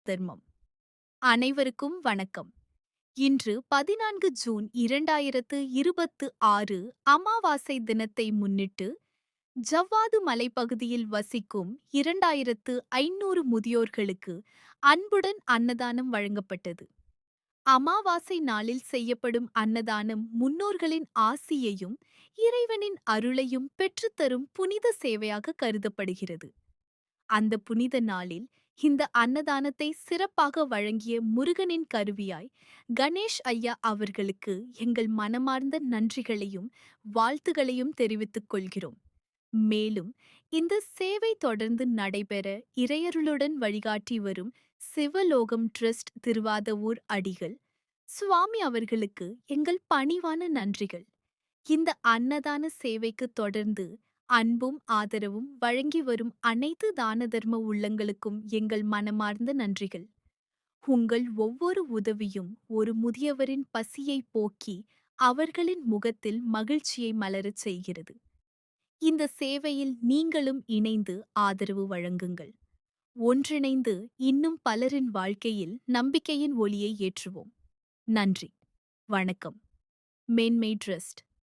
தர்மம். அனைவருக்கும் வணக்கம். இன்று 14 ஜூன் 2026 அமாவாசை தினத்தை முன்னிட்டு ஜவ்வாது மலைப்பகுதியில் வசிக்கும் 2500 முதியோர்களுக்கு அன்புடன் அன்னதானம் வழங்கப்பட்டது. அமாவாசை நாளில் செய்யப்படும் அன்னதானம் முன்னோர்களின் ஆசியையும் இறைவனின் அருளையும் பெற்றுத்தரும் புனித சேவையாக கருதப்படுகிறது. அந்த புனித நாளில் இந்த அன்னதானத்தை சிறப்பாக வழங்கிய முருகனின் கருவியாய் கணேஷ் ஐயா அவர்களுக்கு எங்கள் மனமார்ந்த நன்றிகளையும் வாழ்த்துகளையும் தெரிவித்துக் கொள்கிறோம். மேலும் இந்த சேவை தொடர்ந்து நடைபெற இறையருளுடன் வழிகாட்டி வரும் சிவலோகம் ட்ரஸ்ட் திருவாதவூர் அடிகள் சுவாமி அவர்களுக்கு எங்கள் பணிவான நன்றிகள். இந்த அன்னதான சேவைக்கு தொடர்ந்து அன்பும் ஆதரவும் வழங்கி வரும் அனைத்து தான தர்ம உள்ளங்களுக்கும் எங்கள் மனமார்ந்த நன்றிகள். உங்கள் ஒவ்வொரு உதவியும் ஒரு முதியவரின் பசியை போக்கி அவர்களின் முகத்தில் மகிழ்ச்சியை மலரச் செய்கிறது. இந்த சேவையில் நீங்களும் இணைந்து ஆதரவு வழங்குங்கள். ஒன்றிணைந்து இன்னும் பலரின் வாழ்க்கையில் நம்பிக்கையின் ஒளியை ஏற்றுவோம். நன்றி. வணக்கம். மேன்மை ட்ரஸ்ட்.